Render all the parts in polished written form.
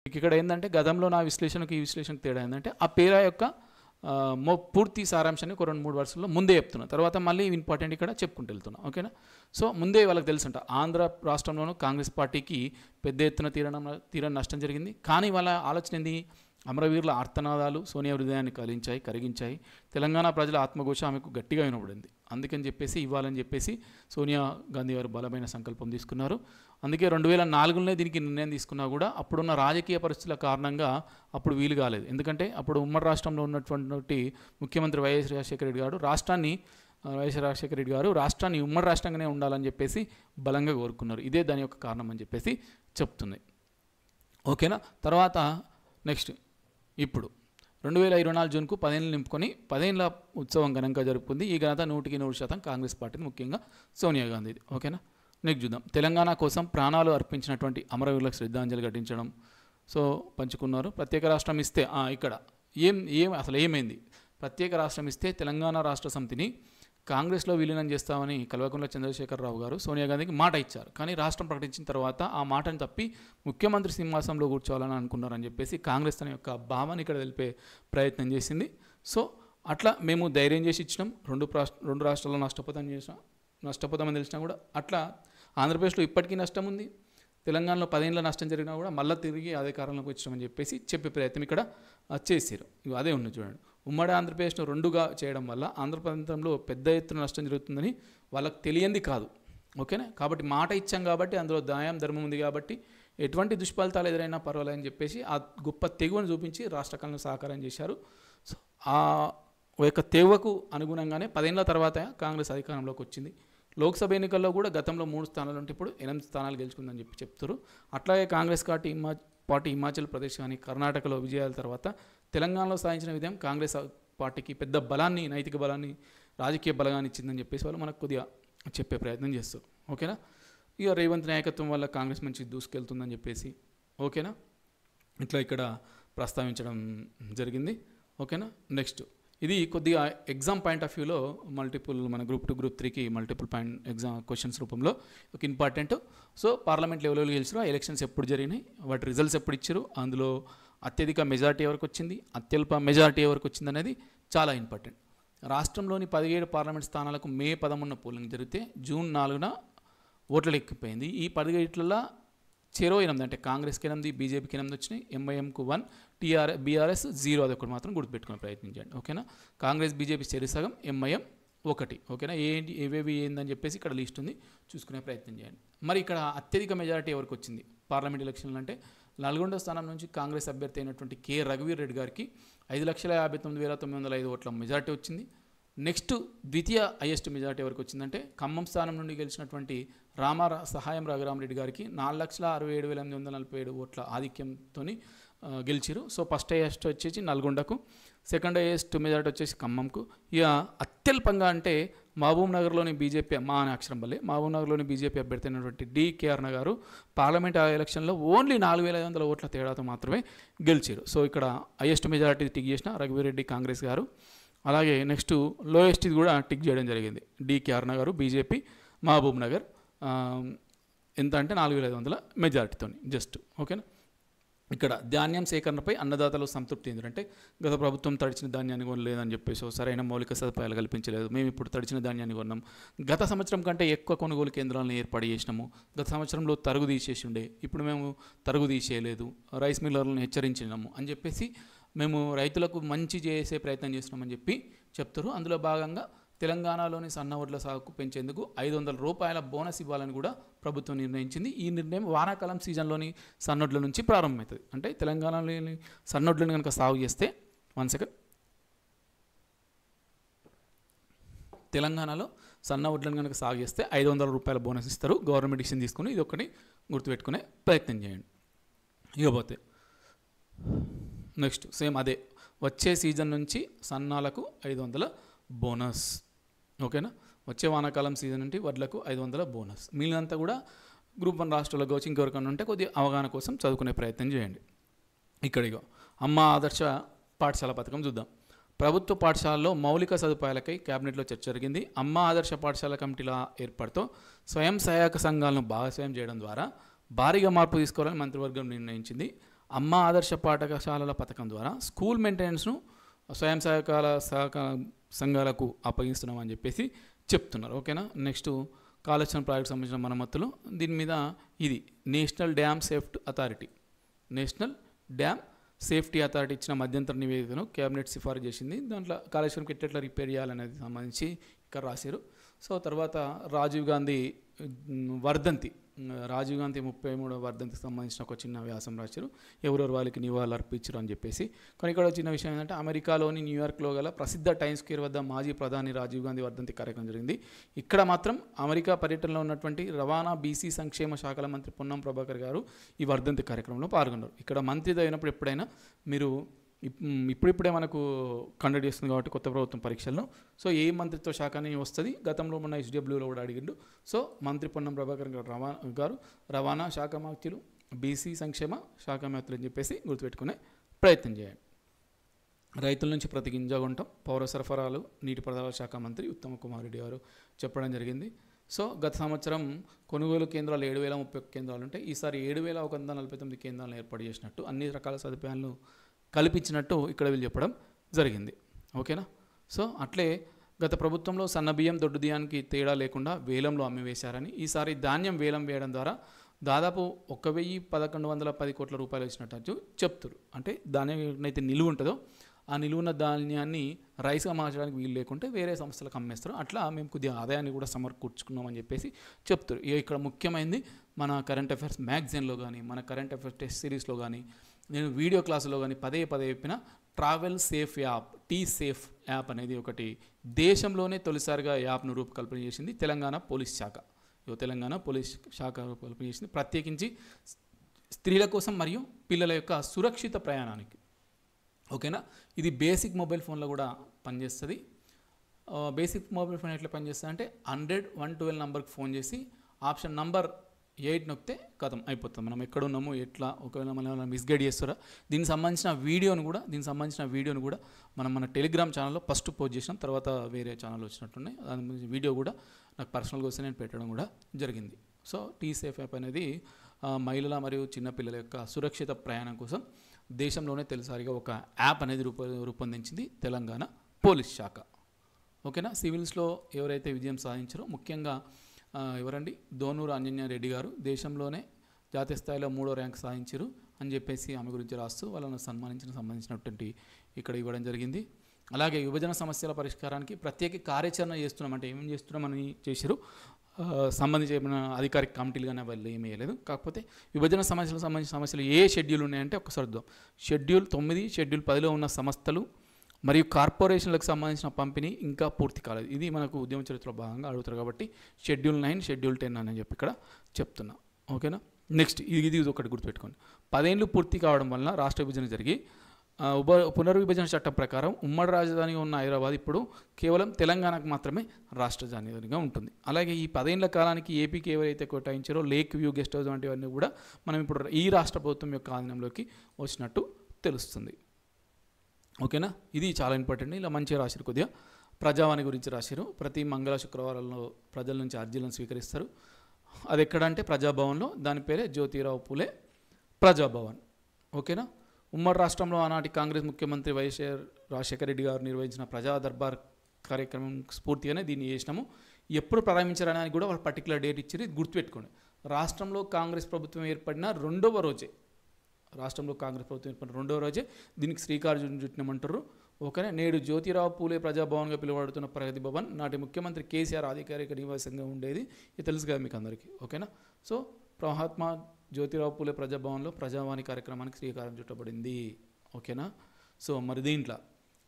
ఇక్కడ ఏంటంటే గతంలో నా విశ్లేషణకు ఈ విశ్లేషణకు తేడా ఏంటంటే ఆ పేరా యొక్క పూర్తి సారాంశాన్ని ఒక 2-3 వరుసల్లో ముందే చెప్తున్నా, తర్వాత మళ్ళీ ఇంపార్టెంట్ ఇక్కడ చెప్పుకుంటూ వెళ్తున్నా. ఓకేనా? సో ముందే వాళ్ళకి తెలుసుంట ఆంధ్ర రాష్ట్రంలోనూ కాంగ్రెస్ పార్టీకి పెద్ద ఎత్తున తీరని నష్టం జరిగింది. కానీ వాళ్ళ ఆలోచన ఏంది? అమరవీరుల ఆర్తనాదాలు సోనియా హృదయాన్ని కరిగించాయి. తెలంగాణ ప్రజల ఆత్మఘోష ఆమెకు గట్టిగా వినబడింది. అందుకని చెప్పేసి ఇవ్వాలని చెప్పేసి సోనియా గాంధీ గారు బలమైన సంకల్పం తీసుకున్నారు. అందుకే 2004లోనే దీనికి నిర్ణయం తీసుకున్నా కూడా అప్పుడున్న రాజకీయ పరిస్థితుల కారణంగా అప్పుడు వీలు కాలేదు. ఎందుకంటే అప్పుడు ఉమ్మడి రాష్ట్రంలో ఉన్నటువంటి ముఖ్యమంత్రి వైఎస్ రాజశేఖర రెడ్డి గారు రాష్ట్రాన్ని ఉమ్మడి రాష్ట్రంగానే ఉండాలని చెప్పేసి బలంగా కోరుకున్నారు. ఇదే దాని యొక్క కారణం అని చెప్పేసి చెప్తుంది. ఓకేనా? తర్వాత నెక్స్ట్ ఇప్పుడు 2024 జూన్కు 10 ఏళ్ళు నింపుకొని 10 ఏళ్ళ ఉత్సవం ఘనంగా జరుపుకుంది. ఈ ఘనత 100% కాంగ్రెస్ పార్టీది, ముఖ్యంగా సోనియా గాంధీది. ఓకేనా? నెక్స్ట్ చూద్దాం. తెలంగాణ కోసం ప్రాణాలు అర్పించినటువంటి అమరవీరులకు శ్రద్ధాంజలి ఘటించడం. సో పంచుకున్నారు. ప్రత్యేక రాష్ట్రం ఇస్తే ఇక్కడ అసలు ఏమైంది? ప్రత్యేక రాష్ట్రం ఇస్తే తెలంగాణ రాష్ట్ర సమితిని కాంగ్రెస్లో విలీనం చేస్తామని కల్వకుంట్ల చంద్రశేఖరరావు గారు సోనియా గాంధీకి మాట ఇచ్చారు. కానీ రాష్ట్రం ప్రకటించిన తర్వాత ఆ మాటను తప్పి ముఖ్యమంత్రి సింహాసనంలో కూర్చోవాలని అనుకున్నారని చెప్పేసి కాంగ్రెస్ తన యొక్క భావాన్ని ఇక్కడ తెలిపే ప్రయత్నం చేసింది. సో అట్లా మేము ధైర్యం చేసి ఇచ్చినాం. రెండు రాష్ట్రాల్లో నష్టపోతామని తెలిసినా కూడా అట్లా ఆంధ్రప్రదేశ్లో ఇప్పటికీ నష్టం ఉంది. తెలంగాణలో 10 ఏళ్ళ నష్టం జరిగినా కూడా మళ్ళీ తిరిగి అధికారంలోకి వచ్చామని చెప్పేసి చెప్పే ప్రయత్నం ఇక్కడ చేశారు. అదే ఉంది చూడండి. ఉమ్మడి ఆంధ్రప్రదేశ్ను 2గా చేయడం వల్ల ఆంధ్రప్రదేశ్లో పెద్ద ఎత్తున నష్టం జరుగుతుందని వాళ్ళకి తెలియంది కాదు. ఓకేనా? కాబట్టి మాట ఇచ్చాం కాబట్టి అందులో న్యాయం ధర్మం ఉంది కాబట్టి ఎటువంటి దుష్ఫలితాలు ఎదురైనా పర్వాలేదని చెప్పేసి ఆ గొప్ప తెగువను చూపించి రాష్ట్రకాలను సహకారం చేశారు. సో ఆ యొక్క తెగువకు అనుగుణంగానే 10 ఏళ్ళ తర్వాత కాంగ్రెస్ అధికారంలోకి వచ్చింది. లోక్సభ ఎన్నికల్లో కూడా గతంలో 3 స్థానాలు ఉంటే ఇప్పుడు 8 స్థానాలు గెలుచుకుందని చెప్తారు. అట్లాగే కాంగ్రెస్ పార్టీ హిమాచల్ ప్రదేశ్ కానీ కర్ణాటకలో విజయాల తర్వాత తెలంగాణలో సాధించిన విజయం కాంగ్రెస్ పార్టీకి పెద్ద బలాన్ని, నైతిక బలాన్ని, రాజకీయ బలాన్ని ఇచ్చిందని చెప్పేసి వాళ్ళు మనకు కొద్దిగా చెప్పే ప్రయత్నం చేస్తారు. ఓకేనా? ఇక రేవంత్ నాయకత్వం వల్ల కాంగ్రెస్ మంచి దూసుకెళ్తుందని చెప్పేసి ఓకేనా ఇట్లా ఇక్కడ ప్రస్తావించడం జరిగింది. ఓకేనా? నెక్స్ట్ ఇది కొద్దిగా ఎగ్జామ్ పాయింట్ ఆఫ్ వ్యూలో మన గ్రూప్ 2 గ్రూప్ 3కి మల్టిపుల్ పాయింట్ ఎగ్జామ్ క్వశ్చన్స్ రూపంలో ఒక ఇంపార్టెంట్. సో పార్లమెంట్ లెవెల్లో గెలిచారు, ఎలక్షన్స్ ఎప్పుడు జరిగినాయి, వాటి రిజల్ట్స్ ఎప్పుడు ఇచ్చారు, అందులో అత్యధిక మెజారిటీ ఎవరికి వచ్చింది, అత్యల్ప మెజారిటీ ఎవరికి వచ్చింది అనేది చాలా ఇంపార్టెంట్. రాష్ట్రంలోని 17 పార్లమెంట్ స్థానాలకు మే 11 పోలింగ్ జరిగితే జూన్ 4న ఓట్ల లెక్కిపోయింది. ఈ 17లలో 8 అంటే కాంగ్రెస్కి 8, బీజేపీకి 8 వచ్చినాయి, ఎంఐఎంకు 1, బీఆర్ఎస్ 0. అది ఒకటి మాత్రం గుర్తుపెట్టుకునే ప్రయత్నించండి. ఓకేనా? కాంగ్రెస్ బీజేపీ సగం, ఎంఐఎం 1. ఓకేనా? ఏవేవి ఏందని చెప్పేసి ఇక్కడ లిస్ట్ ఉంది, చూసుకునే ప్రయత్నం చేయండి. మరి ఇక్కడ అత్యధిక మెజారిటీ ఎవరికి వచ్చింది పార్లమెంట్ ఎలక్షన్లు అంటే నల్గొండ స్థానం నుంచి కాంగ్రెస్ అభ్యర్థి అయినటువంటి కె రఘువీర్ రెడ్డి గారికి 5,59,905 ఓట్ల మెజారిటీ వచ్చింది. నెక్స్ట్ ద్వితీయ హైయెస్ట్ మెజారిటీ ఎవరికి వచ్చిందంటే ఖమ్మం స్థానం నుండి గెలిచినటువంటి సహాయం రఘురామరెడ్డి గారికి 4,67,847 ఓట్ల ఆధిక్యంతో గెలిచారు. సో ఫస్ట్ హైయెస్ట్ వచ్చేసి నల్గొండకు, సెకండ్ హైయెస్ట్ మెజారిటీ వచ్చేసి ఖమ్మంకు. ఇక అత్యల్పంగా అంటే మహబూబ్ నగర్లోని బీజేపీ మహబూబ్ నగర్లోని బీజేపీ అభ్యర్థి అయినటువంటి డికేఆర్ గారు పార్లమెంట్ ఎలక్షన్లో ఓన్లీ 4,500 ఓట్ల తేడాతో మాత్రమే గెలిచారు. సో ఇక్కడ హైయెస్ట్ మెజారిటీ టిక్ చేసిన రఘువీరెడ్డి కాంగ్రెస్ గారు. అలాగే నెక్స్ట్ లోయెస్ట్ ఇది కూడా టిక్ చేయడం జరిగింది, డికేఆర్ గారు బీజేపీ మహబూబ్ నగర్. ఎంత అంటే 4,500 మెజారిటీతో జస్ట్. ఓకేనా? ఇక్కడ ధాన్యం సేకరణపై అన్నదాతలు సంతృప్తి ఏంటంటే గత ప్రభుత్వం తడిచిన ధాన్యాన్ని కొనలేదని చెప్పేసి సరైన మౌలిక సదుపాయాలు కల్పించలేదు, మేము ఇప్పుడు తడిచిన ధాన్యాన్ని కొన్నాం, గత సంవత్సరం కంటే ఎక్కువ కొనుగోలు కేంద్రాలను ఏర్పాటు చేసినాము, గత సంవత్సరంలో తరుగు తీసేసి ఉండే, ఇప్పుడు మేము తరుగు తీసేయలేదు, రైస్ మిల్లర్లను హెచ్చరించినాము అని చెప్పేసి మేము రైతులకు మంచి చేసే ప్రయత్నం చేస్తున్నామని చెప్పి చెప్తారు. అందులో భాగంగా తెలంగాణలోని సన్న వడ్ల సాగుకు పెంచేందుకు 500 రూపాయల బోనస్ ఇవ్వాలని కూడా ప్రభుత్వం నిర్ణయించింది. ఈ నిర్ణయం వానాకాలం సీజన్లోని సన్నొడ్ల నుంచి ప్రారంభమవుతుంది. అంటే తెలంగాణలోని సన్నొడ్లను కనుక సాగు చేస్తే తెలంగాణలో సన్న వడ్లను కనుక సాగు చేస్తే 500 రూపాయల బోనస్ ఇస్తారు. గవర్నమెంట్ డిసిషన్ తీసుకుని ఇది ఒకటి గుర్తుపెట్టుకునే ప్రయత్నం చేయండి. ఇకపోతే నెక్స్ట్ సేమ్ అదే వచ్చే సీజన్ నుంచి సన్నాలకు 500 బోనస్. ఓకేనా? వచ్చే వానాకాలం సీజన్ నుండి వడ్లకు 500 బోనస్. మిగిలినంతా కూడా గ్రూప్ 1 రాష్ట్రాల్లో కావచ్చు, ఇంకెవరికన్నా ఉంటే కొద్దిగా అవగాహన కోసం చదువుకునే ప్రయత్నం చేయండి. ఇక్కడిగో అమ్మ ఆదర్శ పాఠశాల పథకం చూద్దాం. ప్రభుత్వ పాఠశాలలో మౌలిక సదుపాయాలకై కేబినెట్లో చర్చ జరిగింది. అమ్మ ఆదర్శ పాఠశాల కమిటీల ఏర్పాటుతో స్వయం సహాయక సంఘాలను భాగస్వామ్యం చేయడం ద్వారా భారీగా మార్పు తీసుకోవాలని మంత్రివర్గం నిర్ణయించింది. అమ్మ ఆదర్శ పాఠశాలల పథకం ద్వారా స్కూల్ మెయింటెనెన్స్ను స్వయం సహకార సంఘాలకు అప్పగిస్తున్నామని చెప్పేసి చెప్తున్నారు. ఓకేనా. నెక్స్ట్ కాళేశ్వరం ప్రాజెక్ట్ సంబంధించిన మరమ్మతులు. దీని మీద ఇది నేషనల్ డ్యామ్ సేఫ్టీ అథారిటీ ఇచ్చిన మధ్యంతర నివేదికను కేబినెట్ సిఫారసు చేసింది. దాంట్లో కాళేశ్వరంకి ఎట్లా రిపేర్ చేయాలనేది సంబంధించి ఇక్కడ రాశారు. సో తర్వాత రాజీవ్ గాంధీ వర్ధంతి 33వ వర్ధంతికి సంబంధించిన ఒక చిన్న వ్యాసం రాశారు. ఎవరెవరు వాళ్ళకి నివాళులు అర్పించారు అని చెప్పేసి. కానీ ఇక్కడ చిన్న విషయం ఏంటంటే అమెరికాలోని న్యూయార్క్లో గల ప్రసిద్ధ టైమ్స్ స్క్వేర్ వద్ద మాజీ ప్రధాని రాజీవ్ గాంధీ వర్ధంతి కార్యక్రమం జరిగింది. ఇక్కడ మాత్రం అమెరికా పర్యటనలో ఉన్నటువంటి రవాణా బీసీ సంక్షేమ శాఖల మంత్రి పొన్నం ప్రభాకర్ గారు ఈ వర్ధంతి కార్యక్రమంలో పాల్గొన్నారు. ఇక్కడ మంత్రి అయినప్పుడు ఎప్పుడైనా మీరు ఇప్పుడిప్పుడే మనకు కండక్ట్ చేస్తుంది కాబట్టి కొత్త ప్రభుత్వం పరీక్షల్లో. సో ఏ మంత్రిత్వ శాఖ అని వస్తుంది, గతంలో మన ఎస్డబ్ల్యూలో కూడా అడిగిండు. సో మంత్రి పొన్నం ప్రభాకర్ గారు రవాణా శాఖ మంత్రులు, బీసీ సంక్షేమ శాఖ మంత్రులు అని చెప్పేసి గుర్తుపెట్టుకునే ప్రయత్నం చేయండి. రైతుల నుంచి ప్రతి గింజ కొంటాం పౌర సరఫరాలు నీటిపారుదల శాఖ మంత్రి ఉత్తమ్ కుమార్ రెడ్డి గారు చెప్పడం జరిగింది. సో గత సంవత్సరం కొనుగోలు కేంద్రాలు 7,031 కేంద్రాలు ఉంటాయి. ఈసారి 7,149 కేంద్రాలను ఏర్పాటు చేసినట్టు, అన్ని రకాల సదుపాయాలను కల్పించినట్టు ఇక్కడ వీళ్ళు చెప్పడం జరిగింది. ఓకేనా. సో అట్లే గత ప్రభుత్వంలో సన్నబియ్యం దొడ్డు బియ్యానికి తేడా లేకుండా వేలంలో అమ్మివేశారని, ఈసారి ధాన్యం వేలం వేయడం ద్వారా దాదాపు 1,110 కోట్ల రూపాయలు వచ్చినట్టు చెప్తారు. అంటే ధాన్యం అయితే నిలువ ఉంటుందో ఆ నిలువున్న ధాన్యాన్ని రైస్గా మార్చడానికి వీలు లేకుంటే వేరే సంస్థలకు అమ్మేస్తారు. అట్లా మేము కొద్దిగా ఆదాయాన్ని కూడా సమకూర్చుకున్నామని చెప్పేసి చెప్తారు. ఇక్కడ ముఖ్యమైనది మన కరెంట్ అఫైర్స్ మ్యాగజైన్లో కానీ, మన కరెంట్ అఫైర్స్ టెస్ట్ సిరీస్లో కానీ, నేను వీడియో క్లాసులో కానీ పదే చెప్పిన travel safe app, safe app అనేది ఒకటి దేశంలోనే తొలిసారిగా యాప్ను రూపకల్పన చేసింది తెలంగాణ పోలీస్ శాఖ. తెలంగాణ పోలీస్ శాఖ రూపకల్పన చేసింది ప్రత్యేకించి స్త్రీల కోసం మరియు పిల్లల యొక్క సురక్షిత ప్రయాణానికి. ఓకేనా. ఇది బేసిక్ మొబైల్ ఫోన్లో కూడా పనిచేస్తుంది. బేసిక్ మొబైల్ ఫోన్ ఎట్లా పనిచేస్తుంది అంటే 100-112 నెంబర్కి ఫోన్ చేసి ఆప్షన్ నంబర్ 8 నొక్కితే కథం అయిపోతుంది. మనం ఎక్కడ ఉన్నామో ఎట్లా, ఒకవేళ మనం మిస్గైడ్ చేస్తారా, దీనికి సంబంధించిన వీడియోను కూడా మన టెలిగ్రామ్ ఛానల్లో ఫస్ట్ పోస్ట్ చేసినాం, తర్వాత వేరే ఛానల్ వచ్చినట్టున్నాయి. దాని వీడియో కూడా నాకు పర్సనల్గా వస్తే నేను పెట్టడం కూడా జరిగింది. సో సేఫ్ యాప్ అనేది మహిళల మరియు చిన్నపిల్లల యొక్క సురక్షిత ప్రయాణం కోసం దేశంలోనే తొలిసారిగా ఒక యాప్ అనేది రూపొందించింది తెలంగాణ పోలీస్ శాఖ. ఓకేనా. సివిల్స్లో ఎవరైతే విజయం సాధించారో ముఖ్యంగా ఎవరండి, దోనూరు అంజన్య రెడ్డి గారు దేశంలోనే జాతీయ స్థాయిలో 3వ ర్యాంక్ సాధించారు అని చెప్పేసి ఆమె గురించి రాస్తూ వాళ్ళను సంబంధించినటువంటి ఇక్కడ ఇవ్వడం జరిగింది. అలాగే విభజన సమస్యల పరిష్కారానికి ప్రత్యేక కార్యాచరణ చేస్తున్నాం, అంటే ఏమేమి చేస్తున్నామని చేశారు, సంబంధించిన అధికారిక కమిటీలు కానీ వాళ్ళు ఏమీ వేయలేదు. కాకపోతే విభజన సమస్యలకు సంబంధించిన సమస్యలు ఏ షెడ్యూల్ ఉన్నాయంటే ఒకసారి చూద్దాం. షెడ్యూల్ 9, షెడ్యూల్ 10లో ఉన్న సంస్థలు మరియు కార్పొరేషన్లకు సంబంధించిన పంపిణీ ఇంకా పూర్తి కాలేదు. ఇది మనకు ఉద్యమ చరిత్రలో భాగంగా అడుగుతారు కాబట్టి షెడ్యూల్ 9, షెడ్యూల్ 10 అని చెప్పి ఇక్కడ చెప్తున్నా. ఓకేనా. నెక్స్ట్ ఇది ఒకటి గుర్తుపెట్టుకోండి. 10 ఏళ్ళు పూర్తి కావడం వలన రాష్ట్ర విభజన జరిగి పునర్విభజన చట్టం ప్రకారం ఉమ్మడి రాజధానిగా ఉన్న హైదరాబాద్ ఇప్పుడు కేవలం తెలంగాణకు మాత్రమే రాష్ట్ర రాజధానిగా ఉంటుంది. అలాగే ఈ 10 ఏళ్ల కాలానికి ఏపీకి ఎవరైతే కేటాయించారో లేక్ వ్యూ గెస్ట్ హౌస్ వంటివన్నీ కూడా మనం ఇప్పుడు ఈ రాష్ట్ర ప్రభుత్వం యొక్క ఆధీనంలోకి వచ్చినట్టు తెలుస్తుంది. ఓకేనా. ఇది చాలా ఇంపార్టెంట్. ఇలా మంచిగా రాశారు. కొద్దిగా ప్రజావాణి గురించి రాశారు. ప్రతి మంగళ శుక్రవారాల్లో ప్రజల నుంచి అర్జీలను స్వీకరిస్తారు. అది ఎక్కడంటే ప్రజాభవన్లో, దాని పేరే జ్యోతిరావు పూలే ప్రజాభవన్. ఓకేనా. ఉమ్మడి రాష్ట్రంలో ఆనాటి కాంగ్రెస్ ముఖ్యమంత్రి వైఎస్ రాజశేఖర రెడ్డి గారు నిర్వహించిన ప్రజా దర్బార్ కార్యక్రమం స్ఫూర్తిగానే దీన్ని చేసినాము. ఎప్పుడు ప్రారంభించడానికి కూడా వాళ్ళు పర్టికులర్ డేట్ ఇచ్చారు. ఇది గుర్తుపెట్టుకోండి. రాష్ట్రంలో కాంగ్రెస్ ప్రభుత్వం ఏర్పడిన రెండవ రోజే దీనికి శ్రీకారం చుట్టినామంటారు. ఓకేనా. నేడు జ్యోతిరావు పూలే ప్రజాభవన్గా పిలువబడుతున్న ప్రగతి భవన్ నాటి ముఖ్యమంత్రి కేసీఆర్ అధికారిక నివాసంగా ఉండేది. ఇది తెలుసు కదా మీకు అందరికీ. ఓకేనా. సో మహాత్మా జ్యోతిరావు పూలే ప్రజాభవన్లో ప్రజావాణి కార్యక్రమానికి శ్రీకారం చుట్టబడింది. ఓకేనా. సో మరి దీంట్లో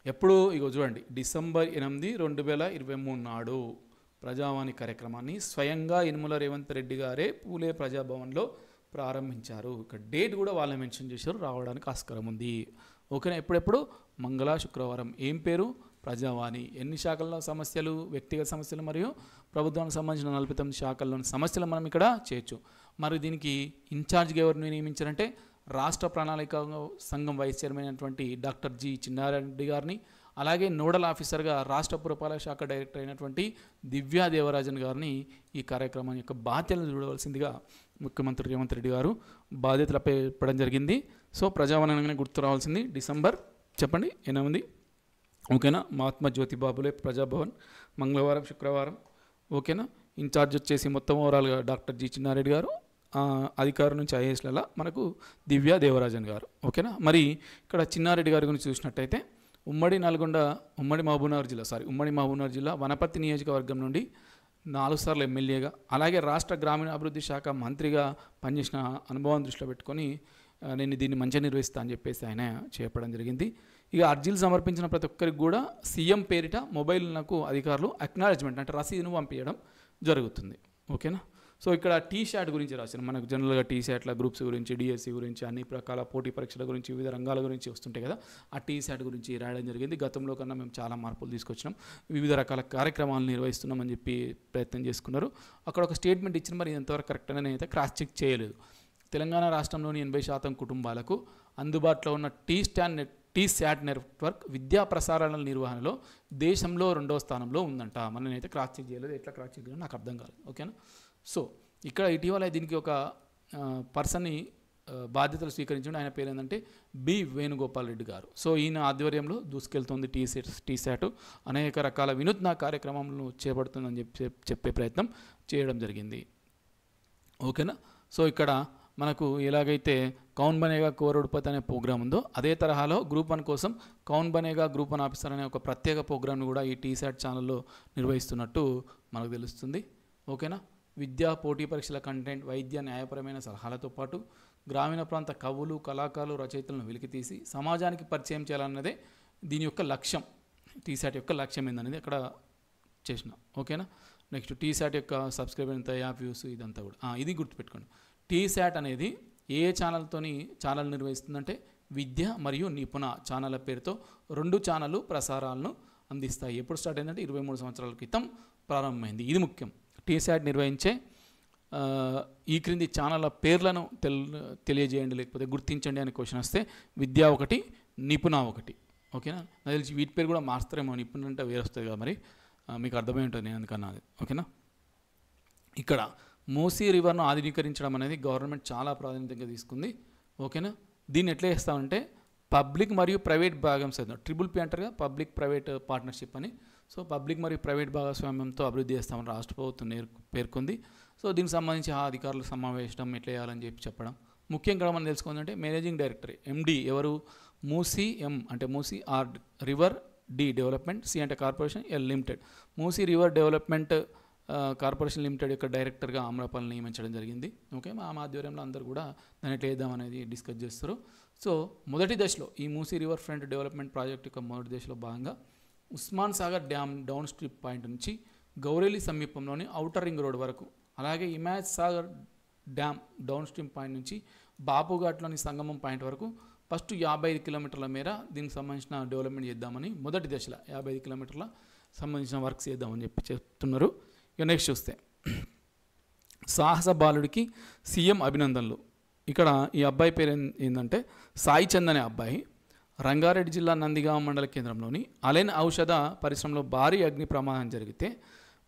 ఎప్పుడు చూడండి, డిసెంబర్ 8, 2023 నాడు ప్రజావాణి కార్యక్రమాన్ని స్వయంగా యనమల రేవంత్ రెడ్డి గారే పూలే ప్రజాభవన్లో ప్రారంభించారు. ఇక్కడ డేట్ కూడా వాళ్ళే మెన్షన్ చేశారు, రావడానికి ఆస్కారం ఉంది. ఓకేనా. ఎప్పుడెప్పుడు మంగళ శుక్రవారం. ఏం పేరు, ప్రజావాణి. ఎన్ని శాఖల్లో సమస్యలు, వ్యక్తిగత సమస్యలు మరియు ప్రభుత్వానికి సంబంధించిన 49 శాఖల్లోని సమస్యలు మనం ఇక్కడ చేయొచ్చు. మరి దీనికి ఇన్ఛార్జ్గా ఎవరిని నియమించారంటే రాష్ట్ర ప్రణాళిక సంఘం వైస్ చైర్మన్ అయినటువంటి డాక్టర్ జి చిన్నారెడ్డి గారిని, అలాగే నోడల్ ఆఫీసర్గా రాష్ట్ర పురపాలక శాఖ డైరెక్టర్ అయినటువంటి దివ్యా దేవరాజన్ గారిని ఈ కార్యక్రమం యొక్క బాధ్యతలను చూడవలసిందిగా ముఖ్యమంత్రి రేవంత్ రెడ్డి గారు బాధ్యతలపై చెప్పడం జరిగింది. సో ప్రజావనగానే గుర్తు రావాల్సింది డిసెంబర్ చెప్పండి 8 ఓకేనా. మహాత్మా జ్యోతిబాబులే ప్రజాభవన్ మంగళవారం శుక్రవారం ఓకేనా. ఇన్ఛార్జ్ వచ్చేసి మొత్తం ఓవరాల్గా డాక్టర్ జి చిన్నారెడ్డి గారు, అధికారుల నుంచి ఐఏఎస్లలో మనకు దివ్య దేవరాజన్ గారు ఓకేనా. మరి ఇక్కడ చిన్నారెడ్డి గారి గురించి చూసినట్టయితే ఉమ్మడి మహబూబ్నగర్ జిల్లా వనపర్తి నియోజకవర్గం నుండి 4 సార్లు ఎమ్మెల్యేగా, అలాగే రాష్ట్ర గ్రామీణాభివృద్ధి శాఖ మంత్రిగా పనిచేసిన అనుభవం దృష్టిలో పెట్టుకొని నేను దీన్ని మంచిగా నిర్వహిస్తా అని చెప్పేసి ఆయన చెప్పడం జరిగింది. ఇక అర్జీలు సమర్పించిన ప్రతి ఒక్కరికి కూడా సీఎం పేరిట మొబైల్లకు అధికారులు అక్నాలెడ్జ్మెంట్ అంటే రసీదును పంపించడం జరుగుతుంది ఓకేనా. సో ఇక్కడ టీశాట్ గురించి రాశాను. మనకు జనరల్గా టీశాట్ల గ్రూప్స్ గురించి, డిఎస్సి గురించి, అన్ని రకాల పోటీ పరీక్షల గురించి, వివిధ రంగాల గురించి వస్తుంటాయి కదా, ఆ టీశాట్ గురించి రాయడం జరిగింది. గతంలో కన్నా మేము చాలా మార్పులు తీసుకొచ్చినాం, వివిధ రకాల కార్యక్రమాలు నిర్వహిస్తున్నామని చెప్పి ప్రయత్నం చేసుకున్నారు. అక్కడ ఒక స్టేట్మెంట్ ఇచ్చిన, మరి ఎంతవరకు కరెక్ట్ అని నేనైతే క్రాస్ చెక్ చేయలేదు. తెలంగాణ రాష్ట్రంలోని 80% కుటుంబాలకు అందుబాటులో ఉన్న టీశాట్ నెట్వర్క్ విద్యా ప్రసారాల నిర్వహణలో దేశంలో 2వ స్థానంలో ఉందంట. మరి నేనైతే క్రాస్ చెక్ చేయలేదు, ఎట్లా క్రాస్ చెక్ చేయాలో నాకు అర్థం కాలేదు ఓకేనా. సో ఇక్కడ ఇటీవల దీనికి ఒక పర్సన్ని బాధ్యతలు స్వీకరించండి. ఆయన పేరు ఏంటంటే బి వేణుగోపాల్ రెడ్డి గారు. సో ఈయన ఆధ్వర్యంలో దూసుకెళ్తుంది టీశాట్, అనేక రకాల వినూత్న కార్యక్రమాలను చేపడుతుందని చెప్పే ప్రయత్నం చేయడం జరిగింది ఓకేనా. సో ఇక్కడ మనకు ఎలాగైతే కౌన్ బనేగా కోరోడ్పతి అనే ప్రోగ్రామ్ ఉందో, అదే తరహాలో గ్రూప్ 1 కోసం కౌన్ బనేగా గ్రూప్ 1 ఆఫీసర్ అనే ఒక ప్రత్యేక ప్రోగ్రామ్ను కూడా ఈ టీశాట్ ఛానల్లో నిర్వహిస్తున్నట్టు మనకు తెలుస్తుంది ఓకేనా. విద్యా పోటీ పరీక్షల కంటెంట్, వైద్య న్యాయపరమైన సలహాలతో పాటు గ్రామీణ ప్రాంత కవులు, కళాకారులు, రచయితలను వెలికితీసి సమాజానికి పరిచయం చేయాలన్నదే దీని యొక్క లక్ష్యం. టీశాట్ యొక్క లక్ష్యం ఏందనేది అక్కడ చేసిన ఓకేనా. నెక్స్ట్ టీశాట్ యొక్క సబ్స్క్రైబర్ ఎంత, యాప్ వ్యూస్, ఇదంతా కూడా ఇది గుర్తుపెట్టుకోండి. టీశాట్ అనేది ఏ ఛానల్ నిర్వహిస్తుందంటే విద్య మరియు నిపుణ ఛానళ్ళ పేరుతో 2 ఛానళ్ళు ప్రసారాలను అందిస్తాయి. ఎప్పుడు స్టార్ట్ అయిందంటే 23 సంవత్సరాల క్రితం ప్రారంభమైంది. ఇది ముఖ్యం. టీశాట్ నిర్వహించే ఈ క్రింది ఛానళ్ళ పేర్లను తెలియజేయండి లేకపోతే గుర్తించండి అనే క్వశ్చన్ వస్తే విద్య ఒకటి, నిపుణ ఒకటి ఓకేనా. నాకు తెలిసి వీటి పేరు కూడా మార్స్తారేమో, నిపుణ అంటే వేరే వస్తుంది కదా, మరి మీకు అర్థమై ఉంటుంది నేను అందుకన్నా అది ఓకేనా. ఇక్కడ మూసీ రివర్ను ఆధునీకరించడం అనేది గవర్నమెంట్ చాలా ప్రాధాన్యతగా తీసుకుంది ఓకేనా. దీన్ని ఎట్లా చేస్తామంటే పబ్లిక్ మరియు ప్రైవేట్ భాగస్వామ్యం, ట్రిపుల్ పి అంటారుగా, పబ్లిక్ ప్రైవేట్ పార్ట్నర్షిప్ అని. సో పబ్లిక్ మరియు ప్రైవేట్ భాగస్వామ్యంతో అభివృద్ధి చేస్తామని రాష్ట్ర ప్రభుత్వం పేర్కొంది. సో దీనికి సంబంధించి ఆ అధికారుల సమావేశం ఎట్లా చేయాలని చెప్పడం ముఖ్యంగా మనం తెలుసుకోవాలంటే మేనేజింగ్ డైరెక్టర్ ఎండి ఎవరు, మూసీ ఎం అంటే Musi R river, D development, C అంటే corporation, L limited. Musi river development corporation limited యొక్క డైరెక్టర్గా ఆమ్రపాలను నియమించడం జరిగింది ఓకే. మా ఆధ్వర్యంలో అందరూ కూడా దాన్ని ఎట్లా చేద్దాం అనేది డిస్కస్ చేస్తారు. సో మొదటి దశలో ఈ Musi river front development project యొక్క మొదటి దశలో భాగంగా Osman Sagar dam downstream point నుంచి గౌరేలి సమీపంలోని ఔటర్ రింగ్ రోడ్ వరకు, అలాగే ఇమాజ్ Sagar dam downstream point నుంచి బాపుఘాట్లోని సంగమం పాయింట్ వరకు ఫస్ట్ 55 కిలోమీటర్ల మేర దీనికి సంబంధించిన డెవలప్మెంట్ చేద్దామని మొదటి దశలో 55 కిలోమీటర్ల సంబంధించిన వర్క్స్ చేద్దామని చెప్తున్నారు. ఇక నెక్స్ట్ చూస్తే సాహస బాలుడికి సీఎం అభినందనలు. ఇక్కడ ఈ అబ్బాయి పేరు ఏంటంటే సాయి చంద్ అనే అబ్బాయి రంగారెడ్డి జిల్లా నందిగామ మండల కేంద్రంలోని అలెన్ ఔషధ పరిశ్రమలో భారీ అగ్ని ప్రమాదం జరిగితే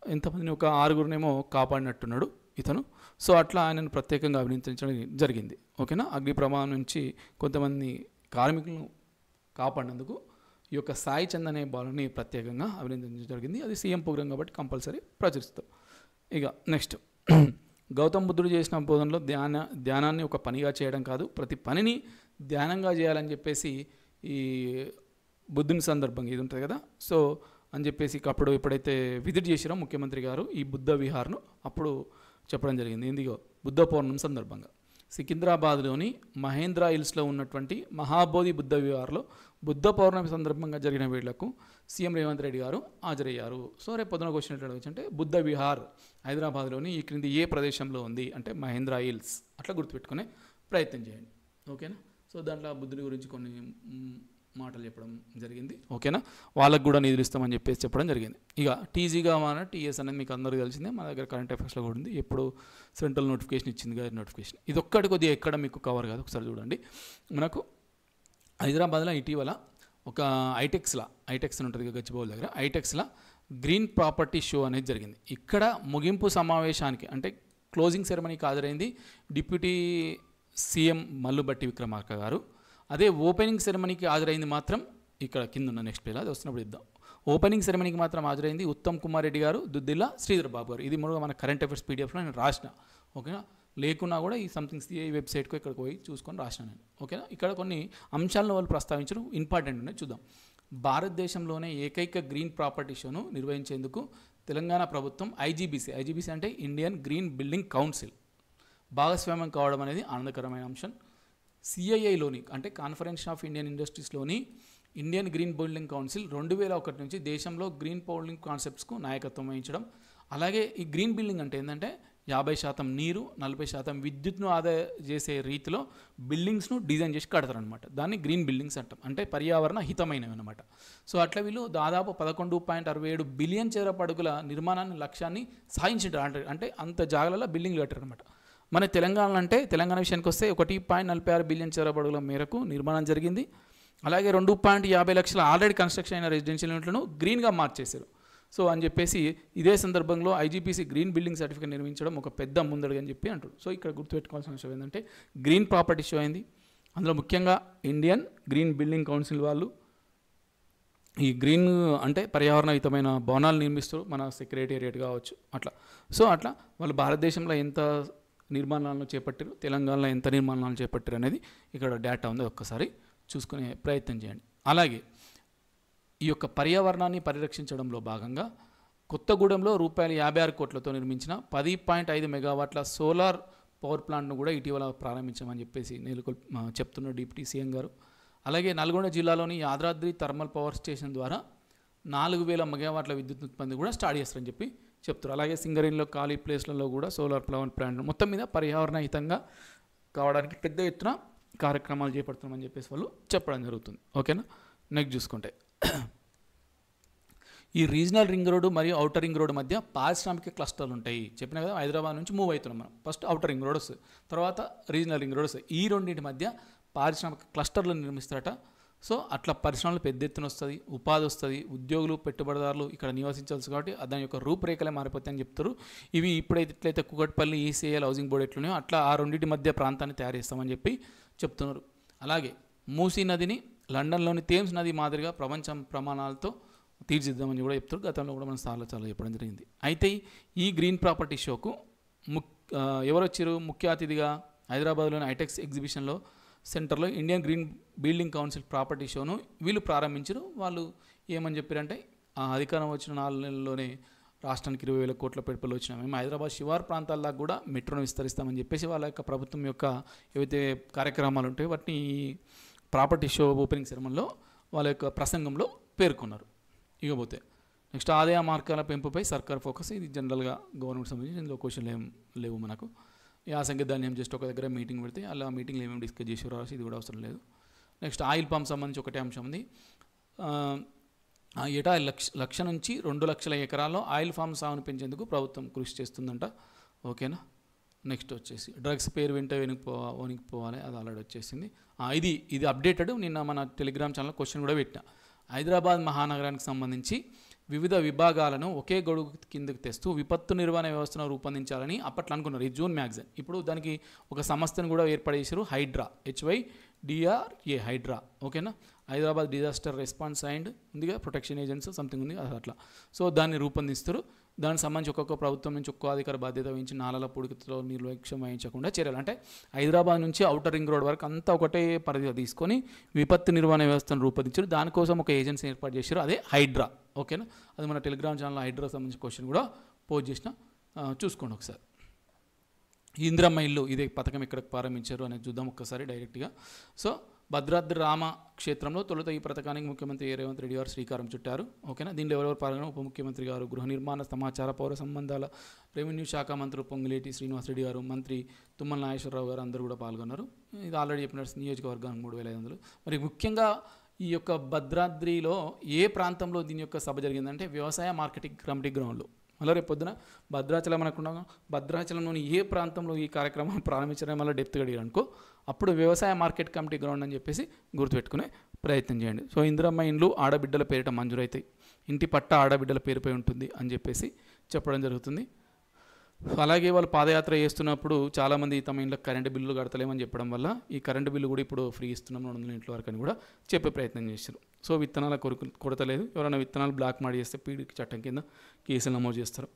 ఎంతమందిని ఒక 6గురినేమో కాపాడినట్టున్నాడు ఇతను. సో అట్లా ఆయనను ప్రత్యేకంగా అభినందించడం జరిగింది ఓకేనా. అగ్ని ప్రమాదం నుంచి కొంతమంది కార్మికులను కాపాడినందుకు ఈ యొక్క సాయి చంద్ అనే బాలుని ప్రత్యేకంగా అభినందించడం జరిగింది. అది సీఎం ప్రోగ్రాం కాబట్టి కంపల్సరీ ప్రచురిస్తాం. ఇక నెక్స్ట్ గౌతమ్ బుద్ధుడు చేసిన బోధనలో ధ్యానాన్ని ఒక పనిగా చేయడం కాదు, ప్రతి పనిని ధ్యానంగా చేయాలని చెప్పేసి ఈ బుద్ధుని సందర్భంగా ఇది ఉంటుంది కదా. సో అని చెప్పేసి అప్పుడు ఎప్పుడైతే విజిట్ చేసిరో ముఖ్యమంత్రి గారు ఈ బుద్ధ విహార్ను అప్పుడు చెప్పడం జరిగింది. ఇందులో బుద్ధ పౌర్ణమి సందర్భంగా సికింద్రాబాద్లోని మహేంద్ర హిల్స్లో ఉన్నటువంటి మహాబోధి బుద్ధ విహార్లో బుద్ధ పౌర్ణమి సందర్భంగా జరిగిన వేళ్లకు సీఎం రేవంత్ రెడ్డి గారు హాజరయ్యారు. సో రేపు పొద్దున క్వశ్చన్ ఎట్లా అడగచ్చు అంటే బుద్ధ విహార్ హైదరాబాద్లోని ఈ క్రింది ఏ ప్రదేశంలో ఉంది అంటే మహేంద్ర హిల్స్, అట్లా గుర్తుపెట్టుకునే ప్రయత్నం చేయండి ఓకేనా. సో దాంట్లో బుద్ధుని గురించి కొన్ని మాటలు చెప్పడం జరిగింది ఓకేనా. వాళ్ళకు కూడా నిధులు ఇస్తామని చెప్పేసి చెప్పడం జరిగింది. ఇక టీజీగా మన టీఎస్ అనేది మీకు అందరికీ తెలిసిందే, మా దగ్గర కరెంట్ అఫైర్స్లో కూడా ఉంది. ఎప్పుడు సెంట్రల్ నోటిఫికేషన్ ఇచ్చింది కదా నోటిఫికేషన్. ఇది ఒక్కటి కొద్దిగా ఎక్కడ మీకు కవర్ కాదు, ఒకసారి చూడండి. మనకు హైదరాబాద్లో ఇటీవల ఒక ఐటెక్స్ అని ఉంటుంది గచ్చిబౌలి దగ్గర, ఐటెక్స్లో గ్రీన్ ప్రాపర్టీ షో అనేది జరిగింది. ఇక్కడ ముగింపు సమావేశానికి అంటే క్లోజింగ్ సెరమనీకి హాజరైంది డిప్యూటీ సీఎం మల్లుబట్టి విక్రమార్క గారు. అదే ఓపెనింగ్ సెరమనీకి హాజరైంది మాత్రం ఇక్కడ కింద ఉన్న నెక్స్ట్ పేజ్ అది వస్తున్నప్పుడు ఇద్దాం. ఓపెనింగ్ సెరమనీకి మాత్రం హాజరైంది ఉత్తమ్ కుమార్ రెడ్డి గారు, దుద్దిల్ల శ్రీధర్ బాబు గారు. ఇది మూడుగా మన కరెంట్ అఫైర్స్ పీడిఎఫ్లో నేను రాసిన. ఓకేనా, లేకున్నా కూడా ఈ సంథింగ్ సిఐ వెబ్సైట్కి ఇక్కడికి పోయి చూసుకొని రాసిన నేను. ఓకేనా, ఇక్కడ కొన్ని అంశాలను వాళ్ళు ప్రస్తావించడం ఇంపార్టెంట్ ఉన్నాయి, చూద్దాం. భారతదేశంలోనే ఏకైక గ్రీన్ ప్రాపర్టీ షోను నిర్వహించేందుకు తెలంగాణ ప్రభుత్వం ఐజీబీసీ అంటే ఇండియన్ గ్రీన్ బిల్డింగ్ కౌన్సిల్ భాగస్వామ్యం కావడం అనేది ఆనందకరమైన అంశం. సిఐఐలోని అంటే కాన్ఫరెన్స్ ఆఫ్ ఇండియన్ ఇండస్ట్రీస్లోని ఇండియన్ గ్రీన్ బిల్డింగ్ కౌన్సిల్ 2001 నుంచి దేశంలో గ్రీన్ బిల్డింగ్ కాన్సెప్ట్స్కు నాయకత్వం వహించడం. అలాగే ఈ గ్రీన్ బిల్డింగ్ అంటే ఏంటంటే 50% నీరు, 40% విద్యుత్ను ఆదా చేసే రీతిలో బిల్డింగ్స్ను డిజైన్ చేసి కడతారనమాట. దాన్ని గ్రీన్ బిల్డింగ్స్ అంటాం, అంటే పర్యావరణ హితమైనవి అనమాట. సో అట్లా వీళ్ళు దాదాపు 11.67 బిలియన్ చదరపు అడుగుల నిర్మాణాన్ని లక్ష్యాన్ని సాధించారు. అంటే అంత జాగాలలో బిల్డింగ్లు కట్టారనమాట. మన తెలంగాణ విషయానికి వస్తే 1.46 బిలియన్ చదరపు అడుగుల మేరకు నిర్మాణం జరిగింది. అలాగే 2.50 లక్షల ఆల్రెడీ కన్స్ట్రక్షన్ అయిన రెసిడెన్షియల్ యూనిట్లను గ్రీన్గా మార్చేశారు. సో అని చెప్పేసి ఇదే సందర్భంలో ఐజీపీసీ గ్రీన్ బిల్డింగ్ సర్టిఫికేట్ నిర్మించడం ఒక పెద్ద ముందడుగు అని చెప్పి అంటారు. సో ఇక్కడ గుర్తుపెట్టుకోవాల్సిన విషయం ఏంటంటే గ్రీన్ ప్రాపర్టీ షో అయింది. అందులో ముఖ్యంగా ఇండియన్ గ్రీన్ బిల్డింగ్ కౌన్సిల్ వాళ్ళు ఈ గ్రీన్ అంటే పర్యావరణహితమైన భవనాలు నిర్మిస్తారు, మన సెక్రటేరియట్ కావచ్చు అట్లా. సో అట్లా వాళ్ళు భారతదేశంలో ఎంత నిర్మాణాలను చేపట్టారు, తెలంగాణలో ఎంత నిర్మాణాలను చేపట్టారు అనేది ఇక్కడ డేటా ఉంది, ఒక్కసారి చూసుకునే ప్రయత్నం చేయండి. అలాగే ఈ యొక్క పర్యావరణాన్ని పరిరక్షించడంలో భాగంగా కొత్తగూడెంలో ₹56 కోట్లతో నిర్మించిన 10.5 మెగావాట్ల సోలార్ పవర్ ప్లాంట్ను కూడా ఇటీవల ప్రారంభించామని చెప్పేసి చెప్తున్న డిప్యూటీ సీఎం గారు. అలాగే నల్గొండ జిల్లాలోని యాదాద్రి థర్మల్ పవర్ స్టేషన్ ద్వారా 4000 మెగావాట్ల విద్యుత్ ఉత్పత్తి కూడా స్టార్ట్ చేస్తారని చెప్పి చెప్తారు. అలాగే సింగరేణిలో ఖాళీ ప్లేస్లలో కూడా సోలార్ పవర్ ప్లాంట్ మొత్తం మీద పర్యావరణ హితంగా కావడానికి పెద్ద ఎత్తున కార్యక్రమాలు చేపడుతున్నామని చెప్పేసి వాళ్ళు చెప్పడం జరుగుతుంది. ఓకేనా, నెక్స్ట్ చూసుకుంటే ఈ రీజనల్ రింగ్ రోడ్డు మరియు ఔటర్ రింగ్ రోడ్డు మధ్య పారిశ్రామిక క్లస్టర్లు ఉంటాయి. చెప్పిన కదా, హైదరాబాద్ నుంచి మూవ్ అవుతున్నాం మనం. ఫస్ట్ ఔటర్ రింగ్ రోడ్ వస్తుంది, తర్వాత రీజనల్ రింగ్ రోడ్ వస్తుంది. ఈ రెండింటి మధ్య పారిశ్రామిక క్లస్టర్లు నిర్మిస్తారట. సో అట్లా పరిశ్రమలు పెద్ద ఎత్తున వస్తుంది, ఉపాధి వస్తుంది, ఉద్యోగులు పెట్టుబడిదారులు ఇక్కడ నివసించాల్సి కాబట్టి దాని యొక్క రూపురేఖలే మారిపోతాయని చెప్తారు. ఇవి ఇప్పుడైతే కూకట్పల్లి ఈసీఎల్ హౌసింగ్ బోర్డు ఎట్లున్నాయో అట్లా ఆ రెండింటి మధ్య ప్రాంతాన్ని తయారు చేస్తామని చెప్పి చెప్తున్నారు. అలాగే మూసీ నదిని లండన్లోని థేమ్స్ నది మాదిరిగా ప్రపంచ ప్రమాణాలతో తీర్చిద్దామని కూడా చెప్తారు. గతంలో కూడా మనం చాలా చెప్పడం జరిగింది. అయితే ఈ గ్రీన్ ప్రాపర్టీ షోకు ఎవరు వచ్చారు ముఖ్య అతిథిగా? హైదరాబాద్లోని హైటెక్స్ ఎగ్జిబిషన్లో సెంటర్లో Indian green building council property షోను వీళ్ళు ప్రారంభించారు. వాళ్ళు ఏమని చెప్పారంటే అధికారం వచ్చిన 4 నెలల్లోనే రాష్ట్రానికి 20,000 కోట్ల పెట్టుబడులు వచ్చినా మేము హైదరాబాద్ శివారు ప్రాంతాల్లో కూడా మెట్రోను విస్తరిస్తామని చెప్పేసి వాళ్ళ యొక్క ప్రభుత్వం యొక్క ఏవైతే కార్యక్రమాలు ఉంటాయో వాటిని ప్రాపర్టీ షో ఓపెనింగ్ సెరమనీలో వాళ్ళ యొక్క ప్రసంగంలో పేర్కొన్నారు. ఇకపోతే నెక్స్ట్ ఆదాయ మార్గాల పెంపుపై సర్కార్ ఫోకస్. ఇది జనరల్గా గవర్నమెంట్ సంబంధించి ఇందులో క్వశ్చన్లు ఏం లేవు మనకు. యాసంగి ధాన్యం జస్ట్ ఒక దగ్గర మీటింగ్ పెడితే అలా మీటింగ్లో ఏమేమి డిస్కస్ చేసారో రాసి ఇది కూడా అవసరం లేదు. నెక్స్ట్ ఆయిల్ పంప్ సంబంధించి ఒకటే అంశం ఉంది. ఏటా లక్ష నుంచి 2 లక్షల ఎకరాల్లో ఆయిల్ ఫామ్ సాగును పెంచేందుకు ప్రభుత్వం కృషి చేస్తుందంట. ఓకేనా, నెక్స్ట్ వచ్చేసి డ్రగ్స్ పేరు వింటే వణికిపోవాలి, అది ఆల్రెడీ వచ్చేసింది. ఇది అప్డేటెడ్. నిన్న మన టెలిగ్రామ్ ఛానల్ క్వశ్చన్ కూడా పెట్టిన. హైదరాబాద్ మహానగరానికి సంబంధించి వివిధ విభాగాలను ఒకే గొడుగు కిందకు తెస్తూ విపత్తు నిర్వహణ వ్యవస్థను రూపొందించాలని అప్పట్లో అనుకున్నారు. ఈ జూన్ మ్యాగజైన్ ఇప్పుడు దానికి ఒక సంస్థను కూడా ఏర్పడేశారు, హైడ్రా, HYDRA హైడ్రా. ఓకేనా, హైదరాబాద్ డిజాస్టర్ రెస్పాన్స్ అండ్ ఉందిగా, ప్రొటెక్షన్ ఏజెన్సీ సంథింగ్ ఉంది అట్లా. సో దాన్ని రూపొందిస్తారు. దానికి సంబంధించి ఒక్కొక్క ప్రభుత్వం నుంచి ఒక్కో అధికార బాధ్యత వహించి నాలాల పూడికతో నిర్లక్ష్యం వహించకుండా చర్యలు. అంటే హైదరాబాద్ నుంచి ఔటర్ రింగ్ రోడ్ వరకు అంతా ఒకటే పరిధిగా తీసుకొని విపత్తు నిర్వహణ వ్యవస్థను రూపొందించారు. దానికోసం ఒక ఏజెన్సీ ఏర్పాటు చేశారు, అదే హైడ్రా. ఓకేనా, అది మన టెలిగ్రామ్ ఛానల్ హైడ్రా సంబంధించిన క్వశ్చన్ కూడా పోస్ట్ చేసిన, చూసుకోండి ఒకసారి. ఇందిరమ్మ ఇల్లు ఇదే పథకం ఎక్కడ ప్రారంభించారు అనేది చూద్దాం ఒక్కసారి డైరెక్ట్గా. సో భద్రాద్రి రామ క్షేత్రంలో తొలుత ఈ పథకానికి ముఖ్యమంత్రి రేవంత్ రెడ్డి గారు శ్రీకారం చుట్టారు. ఓకేనా, దీనిలో ఎవరెవరు పాల్గొన్నారు? ఉప ముఖ్యమంత్రి గారు, గృహ నిర్మాణ, సమాచార, పౌర సంబంధాల, రెవెన్యూ శాఖ మంత్రులు పొంగులేటి శ్రీనివాసరెడ్డి గారు, మంత్రి తుమ్మల నాగేశ్వరరావు గారు అందరూ కూడా పాల్గొన్నారు. ఇది ఆల్రెడీ చెప్పినట్టు నియోజకవర్గానికి 3,500. మరి ముఖ్యంగా ఈ యొక్క భద్రాద్రిలో ఏ ప్రాంతంలో దీని యొక్క సభ జరిగిందంటే వ్యవసాయ మార్కెటింగ్ కమిటీ గ్రౌండ్లో. మళ్ళీ రేపు పొద్దున భద్రాచలం అనుకున్నా, భద్రాచలంలోని ఏ ప్రాంతంలో ఈ కార్యక్రమం ప్రారంభించడం వల్ల డెప్త్గా అడిగారు అనుకో, అప్పుడు వ్యవసాయ మార్కెట్ కమిటీ గ్రౌండ్ అని చెప్పేసి గుర్తుపెట్టుకునే ప్రయత్నం చేయండి. సో ఇందిరమ్మ ఇండ్లు ఆడబిడ్డల పేరిట మంజూరైతాయి, ఇంటి పట్ట ఆడబిడ్డల పేరుపై ఉంటుంది అని చెప్పేసి చెప్పడం జరుగుతుంది. అలాగే వాళ్ళు పాదయాత్ర చేస్తున్నప్పుడు చాలామంది తమ ఇంట్లో కరెంటు బిల్లులు కడతలేమని చెప్పడం వల్ల ఈ కరెంటు బిల్లు కూడా ఇప్పుడు ఫ్రీ ఇస్తున్నాం 200 యూనిట్ల వరకు అని కూడా చెప్పే ప్రయత్నం చేశారు. సో విత్తనాల కొరతలేదు, ఎవరైనా విత్తనాలు బ్లాక్ మాడి చేస్తే పీడీ చట్టం కింద కేసులు నమోదు చేస్తారు.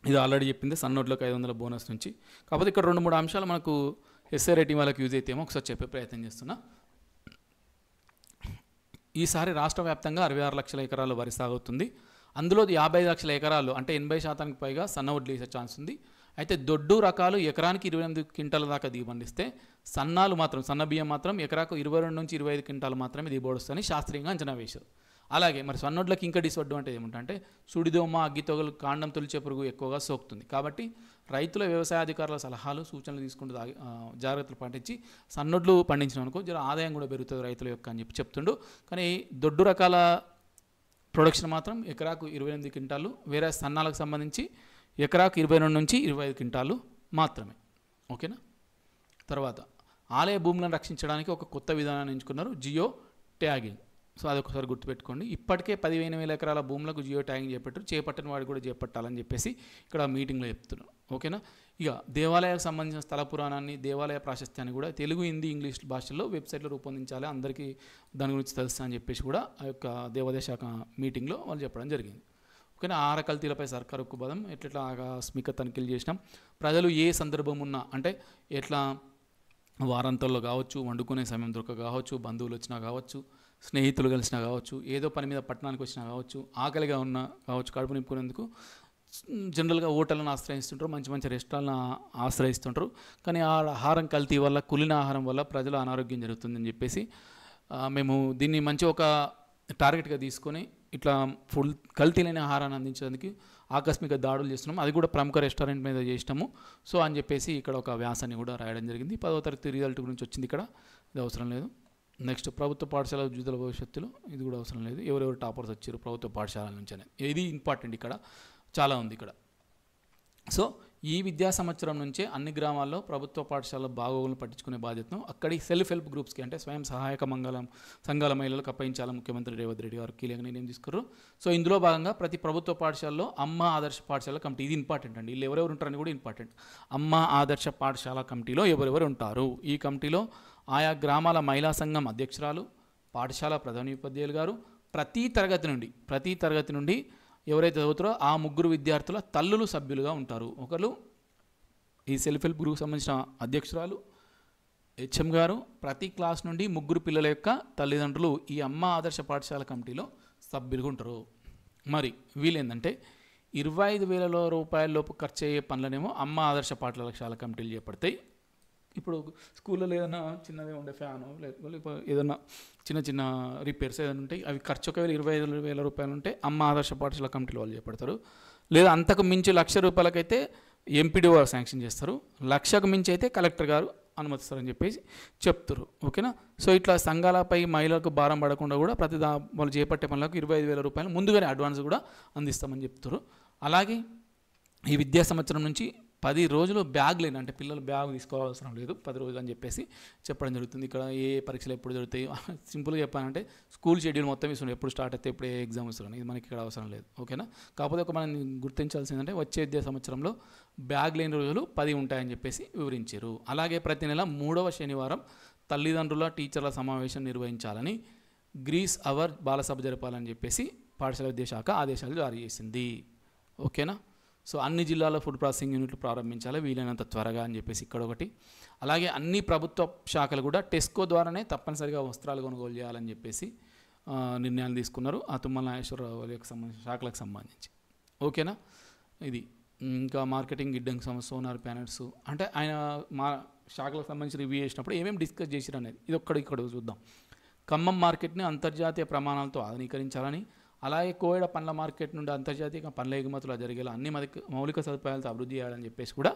ఇది ఆల్రెడీ చెప్పింది సన్నోట్లకు 500 బోనస్ నుంచి. కాకపోతే ఇక్కడ 2-3 అంశాలు మనకు ఎస్ఐ రేటింగ్ వాళ్ళకి యూజ్ అయితేమో ఒకసారి చెప్పే ప్రయత్నం చేస్తున్నా. ఈసారి రాష్ట్ర వ్యాప్తంగా 66 లక్షల ఎకరాలు వరి సాగు అవుతుంది. అందులో 55 లక్షల ఎకరాలు అంటే 80% పైగా సన్న వడ్లు వేసే ఛాన్స్ ఉంది. అయితే దొడ్డు రకాలు ఎకరానికి 28 క్వింటాల దాకా దిగుబడిస్తే సన్నాలు మాత్రం సన్న బియ్యం మాత్రం ఎకరాకు 22 నుంచి 25 క్వింటాలు మాత్రమే దిగుబడిస్తుందని శాస్త్రీయంగా అంచనా వేశారు. అలాగే మరి సన్నొడ్లకి ఇంకా డిసడ్వాంటేజ్ ఏమిటంటే సుడిదోమ, అగ్గితొగలు, కాండం తొలిచే పురుగు ఎక్కువగా సోకుతుంది. కాబట్టి రైతుల వ్యవసాయ అధికారుల సలహాలు సూచనలు తీసుకుంటూ జాగ్రత్తలు పాటించి సన్నొడ్లు పండించడం అనుకో జర ఆదాయం కూడా పెరుగుతుంది రైతుల యొక్క అని చెప్తుండు. కానీ దొడ్డు రకాల ప్రొడక్షన్ మాత్రం ఎకరాకు 28 క్వింటాలు, వేరే సన్నాలకు సంబంధించి ఎకరాకు 22 నుంచి 25 క్వింటాలు మాత్రమే. ఓకేనా. తర్వాత ఆలయ భూములను రక్షించడానికి ఒక కొత్త విధానాన్ని ఎంచుకున్నారు, జియో ట్యాగింగ్. సో అదొకసారి గుర్తుపెట్టుకోండి. ఇప్పటికే 15,000 ఎకరాల భూములకు జియో ట్యాగింగ్ చేపట్టిన వాడు కూడా చేపట్టాలని చెప్పేసి ఇక్కడ మీటింగ్లో చెప్తున్నారు. ఓకేనా. ఇక దేవాలయాలకు సంబంధించిన స్థల పురాణాన్ని, దేవాలయ ప్రాశస్త్యాన్ని కూడా తెలుగు, హిందీ, ఇంగ్లీష్ భాషల్లో వెబ్సైట్లో రూపొందించాలి, అందరికీ దాని గురించి తెలుస్తా అని చెప్పేసి కూడా ఆ యొక్క దేవాదాయ శాఖ మీటింగ్లో వాళ్ళు చెప్పడం జరిగింది. ఓకేనా. ఆహార కల్తీలపై సర్కారు ఉక్కుబదం, ఎట్లా ఆకస్మిక తనిఖీలు చేసినాం, ప్రజలు ఏ సందర్భం ఉన్నా అంటే ఎట్లా వారాంతంలో కావచ్చు, వండుకునే సమయం దొరక కావచ్చు, బంధువులు వచ్చినా కావచ్చు, స్నేహితులు కలిసినా కావచ్చు, ఏదో పని మీద పట్టణానికి వచ్చినా కావచ్చు, ఆకలిగా ఉన్నా కావచ్చు, కడుపు నింపుకునేందుకు జనరల్గా హోటళ్ళను ఆశ్రయిస్తుంటారు, మంచి మంచి రెస్టారెంట్లను ఆశ్రయిస్తుంటారు. కానీ ఆ ఆహారం కల్తీ వల్ల, కులిన ఆహారం వల్ల ప్రజల అనారోగ్యం జరుగుతుందని చెప్పేసి మేము దీన్ని మంచి ఒక టార్గెట్గా తీసుకొని ఇట్లా ఫుల్ కల్తీ లేని ఆహారాన్ని అందించడానికి ఆకస్మిక దాడులు చేస్తున్నాము. అది కూడా ప్రముఖ రెస్టారెంట్ మీద చేసినాము. సో అని చెప్పేసి ఇక్కడ ఒక వ్యాసాన్ని కూడా రాయడం జరిగింది. 10వ తరగతి రిజల్ట్ గురించి వచ్చింది ఇక్కడ, ఇది అవసరం లేదు. నెక్స్ట్ ప్రభుత్వ పాఠశాల ఉద్యోగుల భవిష్యత్తులో, ఇది కూడా అవసరం లేదు. ఎవరెవరు టాపర్స్ వచ్చారు ప్రభుత్వ పాఠశాలల నుంచి అనేది, ఇది ఇంపార్టెంట్, ఇక్కడ చాలా ఉంది ఇక్కడ. సో ఈ విద్యా సంవత్సరం నుంచే అన్ని గ్రామాల్లో ప్రభుత్వ పాఠశాల బాగోగులను పట్టించుకునే బాధ్యతను అక్కడి సెల్ఫ్ హెల్ప్ గ్రూప్స్కి అంటే స్వయం సహాయక సంఘాల మహిళలకు అప్పగించాలని ముఖ్యమంత్రి రేవంత్ రెడ్డి గారు కీలక నిర్ణయం తీసుకున్నారు. సో ఇందులో భాగంగా ప్రతి ప్రభుత్వ పాఠశాలలో అమ్మ ఆదర్శ పాఠశాల కమిటీ, ఇది ఇంపార్టెంట్ అండి, వీళ్ళు ఎవరెవరు ఉంటారని కూడా ఇంపార్టెంట్. అమ్మ ఆదర్శ పాఠశాల కమిటీలో ఎవరెవరు ఉంటారు? ఈ కమిటీలో ఆయా గ్రామాల మహిళా సంఘం అధ్యక్షురాలు, పాఠశాల ప్రధానోపాధ్యాయులు గారు, ప్రతి తరగతి నుండి ఎవరైతే చదువుతారో ఆ 3 విద్యార్థుల తల్లులు సభ్యులుగా ఉంటారు. ఒకరు ఈ సెల్ఫ్ హెల్ప్ గ్రూప్ సంబంధించిన అధ్యక్షురాలు, హెచ్ఎం గారు, ప్రతి క్లాస్ నుండి 3 పిల్లల యొక్క తల్లిదండ్రులు ఈ అమ్మ ఆదర్శ పాఠశాల కమిటీలో సభ్యులుగా ఉంటారు. మరి వీళ్ళు ఏంటంటే 25,000 రూపాయల లోపు ఖర్చు అయ్యే పనులనేమో అమ్మ ఆదర్శ పాఠశాల కమిటీలు చేపడతాయి. ఇప్పుడు స్కూళ్ళలో ఏదైనా చిన్నదే ఉండే ఫ్యాను లేకపోతే ఏదైనా చిన్న రిపేర్స్ ఏదైనా ఉంటాయి, అవి ఖర్చు ఒకవేళ 25,000 రూపాయలు ఉంటే అమ్మ ఆదర్శ పాఠశాల కమిటీలు వాళ్ళు చేపడతారు. లేదా అంతకు మించి 1,00,000 రూపాయలకైతే ఎంపీడీఓ శాంక్షన్ చేస్తారు, 1,00,000కు మించి అయితే కలెక్టర్ గారు అనుమతిస్తారని చెప్పేసి చెప్తారు. ఓకేనా. సో ఇట్లా సంఘాలపై మహిళలకు భారం పడకుండా కూడా ప్రతి వాళ్ళు చేపట్టే పనులకు 25,000 రూపాయలు ముందుగానే అడ్వాన్స్ కూడా అందిస్తామని చెప్తారు. అలాగే ఈ విద్యా సంవత్సరం నుంచి 10 రోజులు బ్యాగ్ లేని, అంటే పిల్లలు బ్యాగ్ తీసుకోవాల్సిన లేదు, 10 రోజులు అని చెప్పేసి చెప్పడం జరుగుతుంది. ఇక్కడ ఏ పరీక్షలు ఎప్పుడు జరుగుతాయి, సింపుల్గా చెప్పాలంటే స్కూల్ షెడ్యూల్ మొత్తం ఇస్తుంది, ఎప్పుడు స్టార్ట్ అయితే ఎప్పుడు ఏ ఎగ్జామ్ వస్తుంది, ఇది మనకి ఇక్కడ అవసరం లేదు. ఓకేనా. కాకపోతే ఒక మనం గుర్తించాల్సిందంటే వచ్చే విద్యా సంవత్సరంలో బ్యాగ్ లేని రోజులు 10 ఉంటాయని చెప్పేసి వివరించారు. అలాగే ప్రతి నెల 3వ శనివారం తల్లిదండ్రుల టీచర్ల సమావేశం నిర్వహించాలని, గ్రీస్ అవర్ బాలసభ జరపాలని చెప్పేసి పాఠశాల విద్యాశాఖ ఆదేశాలు జారీ చేసింది. ఓకేనా. సో అన్ని జిల్లాల్లో ఫుడ్ ప్రాసెసింగ్ యూనిట్లు ప్రారంభించాలి వీలైనంత త్వరగా అని చెప్పేసి ఇక్కడ ఒకటి. అలాగే అన్ని ప్రభుత్వ శాఖలు కూడా టెస్కో ద్వారానే తప్పనిసరిగా వస్త్రాలు కొనుగోలు చేయాలని చెప్పేసి నిర్ణయాలు తీసుకున్నారు ఆ తుమ్మల నాగేశ్వరరావు వాళ్ళకి సంబంధించిన శాఖలకు సంబంధించి. ఓకేనా. ఇది ఇంకా మార్కెటింగ్, గిడ్డంగి సమస్య, సోనార్ ప్యానెట్స్, అంటే ఆయన మా శాఖలకు సంబంధించి రివ్యూ చేసినప్పుడు ఏమేమి డిస్కస్ చేసిరు అనేది ఇది ఇక్కడ చూద్దాం. ఖమ్మం మార్కెట్ని అంతర్జాతీయ ప్రమాణాలతో ఆధునీకరించాలని, అలాగే కోయడ పండ్ల మార్కెట్ నుండి అంతర్జాతీయ పండ్ల ఎగుమతులు జరిగేలా అన్ని మౌలిక సదుపాయాలతో అభివృద్ధి చేయాలని చెప్పేసి కూడా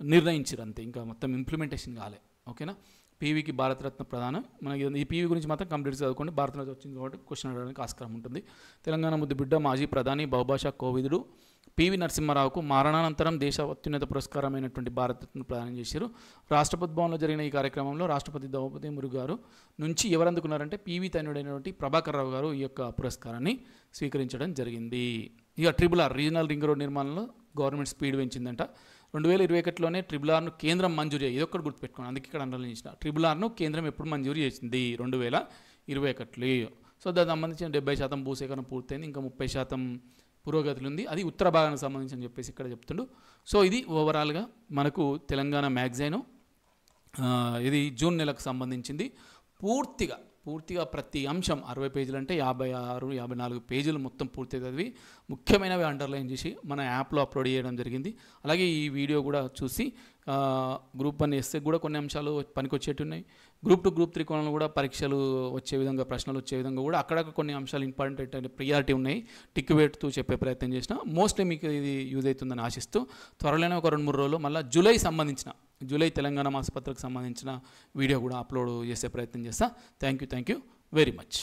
నిర్ణయించారు. అంతే, ఇంకా మొత్తం ఇంప్లిమెంటేషన్ కాలే. ఓకేనా. పీవీకి భారతరత్న ప్రదానం, మనకి ఈ పీవీ గురించి మాత్రం కంప్లీట్ చదువుకోండి, భారతరత్న వచ్చింది కాబట్టి క్వశ్చన్ అడగడానికి ఆస్కారం ఉంటుంది. తెలంగాణ ముద్దుబిడ్డ మాజీ ప్రధాని బహుభాషా కోవిదుడు పివి నరసింహారావుకు మరణానంతరం దేశ అత్యున్నత పురస్కారమైనటువంటి భారతరత్న ప్రదానం చేశారు. రాష్ట్రపతి భవన్లో జరిగిన ఈ కార్యక్రమంలో రాష్ట్రపతి ద్రౌపది ముర్ము గారు నుంచి ఎవరు అందుకున్నారంటే పివి తన్నుడైనటువంటి ప్రభాకర్ రావు గారు ఈ యొక్క పురస్కారాన్ని స్వీకరించడం జరిగింది. ఇక RRR రీజనల్ రింగ్ రోడ్ నిర్మాణంలో గవర్నమెంట్ స్పీడ్ పెంచిందంట. 2021లోనే ట్రిపుల్ ఆర్ను కేంద్రం మంజూరు చేయి, ఇదొక్కటి గుర్తుపెట్టుకోండి, అందుకే ఇక్కడ అండర్లైన్ చేసిన. ట్రిపుల్ ఆర్ను కేంద్రం ఎప్పుడు మంజూరు చేసింది? 2021. సో దానికి సంబంధించిన 70% భూసేకరణ పూర్తయింది, ఇంకా 30% పురోగతులు ఉంది, అది ఉత్తర భాగానికి సంబంధించి అని చెప్పేసి ఇక్కడ చెప్తుండు. సో ఇది ఓవరాల్గా మనకు తెలంగాణ మ్యాగజైన్, ఇది జూన్ నెలకు సంబంధించింది. పూర్తిగా ప్రతి అంశం 60 పేజీలు అంటే 56-54 పేజీలు మొత్తం పూర్తి చదివి ముఖ్యమైనవి అండర్లైన్ చేసి మన యాప్లో అప్లోడ్ చేయడం జరిగింది. అలాగే ఈ వీడియో కూడా చూసి గ్రూప్ 1 ఎస్ఏ కూడా కొన్ని అంశాలు పనికొచ్చేటి ఉన్నాయి, గ్రూప్ 2 గ్రూప్ 3 కోణంలో కూడా పరీక్షలు వచ్చే విధంగా, ప్రశ్నలు వచ్చే విధంగా కూడా అక్కడ కొన్ని అంశాలు ఇంపార్టెంట్ అంటే ప్రియారిటీ ఉన్నాయి, టిక్ పెడుతూ చెప్పే ప్రయత్నం చేసిన. మోస్ట్లీ మీకు ఇది యూజ్ అవుతుందని ఆశిస్తూ త్వరలోనే ఒక 2-3 రోజులు మళ్ళీ జూలై తెలంగాణ మాసపత్రకు సంబంధించిన వీడియో కూడా అప్లోడ్ చేసే ప్రయత్నం చేస్తా. Thank you very much.